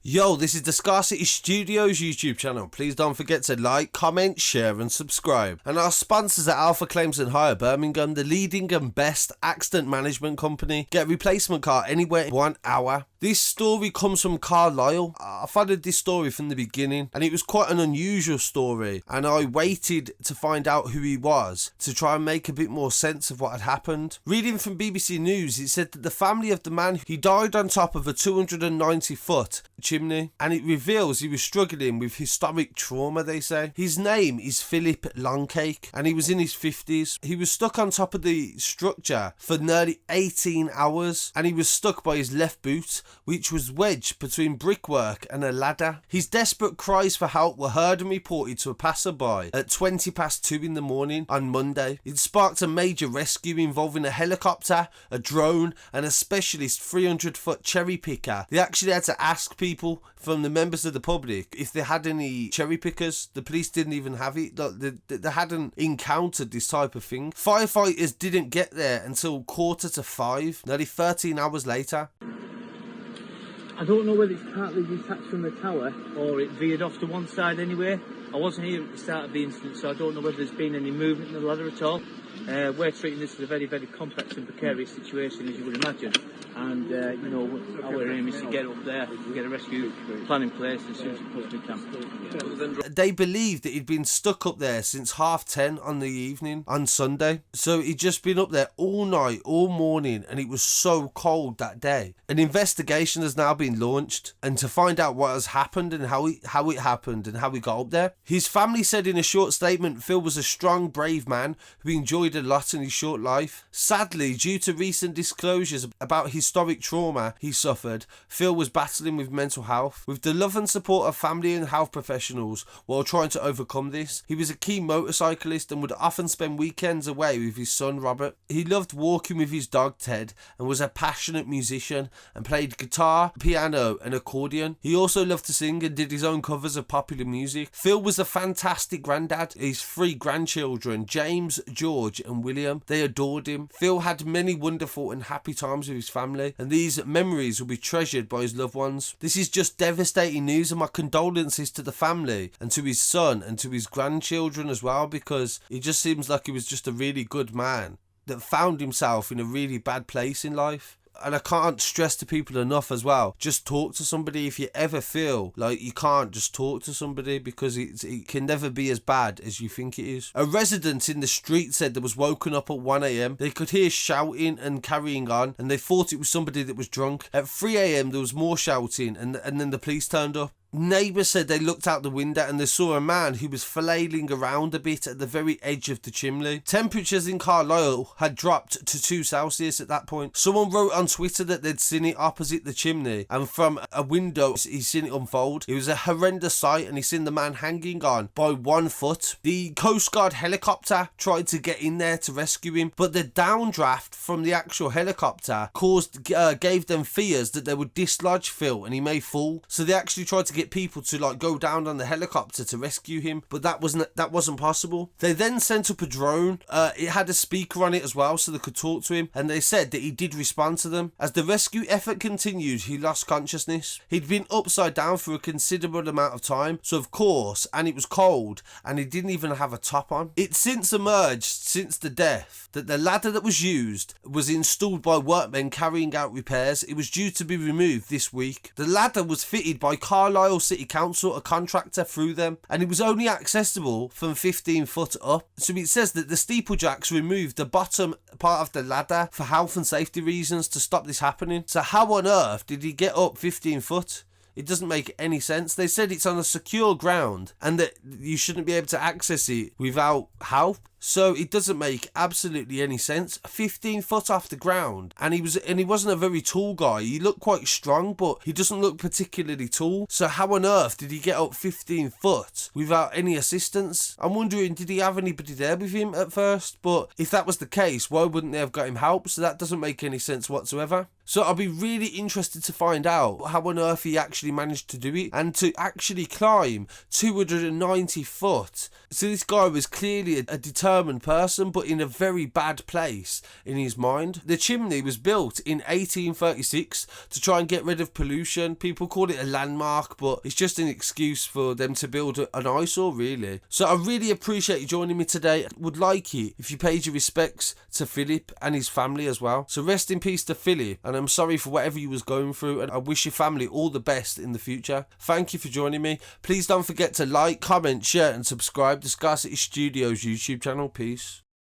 Yo, this is the Scarcity Studios YouTube channel. Please don't forget to like, comment, share and subscribe. And our sponsors are Alpha Claims and Hire Birmingham, the leading and best accident management company. Get a replacement car anywhere in 1 hour. This story comes from Carlisle. I followed this story from the beginning and it was quite an unusual story, and I waited to find out who he was to try and make a bit more sense of what had happened. Reading from BBC News, it said that the family of the man, he died on top of a 290-foot chimney, and it reveals he was struggling with historic trauma, they say. His name is Philip Longcake and he was in his 50s. He was stuck on top of the structure for nearly 18 hours and he was stuck by his left boot, which was wedged between brickwork and a ladder. His desperate cries for help were heard and reported to a passerby at 2:20 in the morning on Monday. It sparked a major rescue involving a helicopter, a drone and a specialist 300-foot cherry picker. They actually had to ask people from the members of the public if they had any cherry pickers. The police didn't even have it. They hadn't encountered this type of thing. Firefighters didn't get there until 4:45, nearly 13 hours later. I don't know whether it's partly detached from the tower or it veered off to one side anyway. I wasn't here at the start of the incident, so I don't know whether there's been any movement in the ladder at all. We're treating this as a very, very complex and precarious situation, as you would imagine. And, you know, our aim is to get up there, get a rescue plan in place as soon as we possibly can. They believed that he'd been stuck up there since 10:30 on the evening on Sunday. So he'd just been up there all night, all morning, and it was so cold that day. An investigation has now been launched, and to find out what has happened and how it happened and how he got up there. His family said in a short statement, Phil was a strong, brave man who enjoyed a lot in his short life. Sadly, due to recent disclosures about historic trauma he suffered, Phil was battling with mental health, with the love and support of family and health professionals while trying to overcome this. He was a keen motorcyclist and would often spend weekends away with his son Robert. He loved walking with his dog Ted and was a passionate musician and played guitar, piano and accordion. He also loved to sing and did his own covers of popular music. Phil was a fantastic granddad. His 3 grandchildren, James, George and William, they adored him. Phil had many wonderful and happy times with his family, and these memories will be treasured by his loved ones. This is just devastating news, and my condolences to the family and to his son and to his grandchildren as well, because it just seems like he was just a really good man that found himself in a really bad place in life. And I can't stress to people enough as well, just talk to somebody if you ever feel like you can't just talk to somebody, because it can never be as bad as you think it is. A resident in the street said they was woken up at 1 a.m. They could hear shouting and carrying on, and they thought it was somebody that was drunk. At 3 a.m. there was more shouting, and then the police turned up. Neighbours said they looked out the window and they saw a man who was flailing around a bit at the very edge of the chimney. Temperatures in Carlisle had dropped to 2 Celsius at that point. Someone wrote on Twitter that they'd seen it opposite the chimney, and from a window he's seen it unfold. It was a horrendous sight, and he's seen the man hanging on by 1 foot. The Coast Guard helicopter tried to get in there to rescue him, but the downdraft from the actual helicopter gave them fears that they would dislodge Phil and he may fall. So they actually tried to get people to go down on the helicopter to rescue him, but that wasn't possible. They then sent up a drone. It had a speaker on it as well, so they could talk to him, and they said that he did respond to them. As the rescue effort continued, he lost consciousness. He'd been upside down for a considerable amount of time, so of course, and it was cold, and he didn't even have a top on. It's since emerged, since the death, that the ladder that was used was installed by workmen carrying out repairs. It was due to be removed this week. The ladder was fitted by Carlisle City Council, a contractor through them, and it was only accessible from 15 foot up. So it says that the steeplejacks removed the bottom part of the ladder for health and safety reasons to stop this happening. So how on earth did he get up 15 foot? It doesn't make any sense. They said it's on a secure ground and that you shouldn't be able to access it without help. So it doesn't make absolutely any sense. 15 foot off the ground, and he wasn't a very tall guy. He looked quite strong, but he doesn't look particularly tall. So how on earth did he get up 15 foot without any assistance? I'm wondering, did he have anybody there with him at first? But if that was the case, why wouldn't they have got him help? So that doesn't make any sense whatsoever. So I'll be really interested to find out how on earth he actually managed to do it, and to actually climb 290 foot. So this guy was clearly a determined determined person, but in a very bad place in his mind. The chimney was built in 1836 to try and get rid of pollution. People call it a landmark, but it's just an excuse for them to build an eyesore, really. So I really appreciate you joining me today. I would like it if you paid your respects to Philip and his family as well. So rest in peace to Philip, and I'm sorry for whatever you was going through, and I wish your family all the best in the future. Thank you for joining me. Please don't forget to like, comment, share and subscribe to Scarcity Studios YouTube channel. Peace.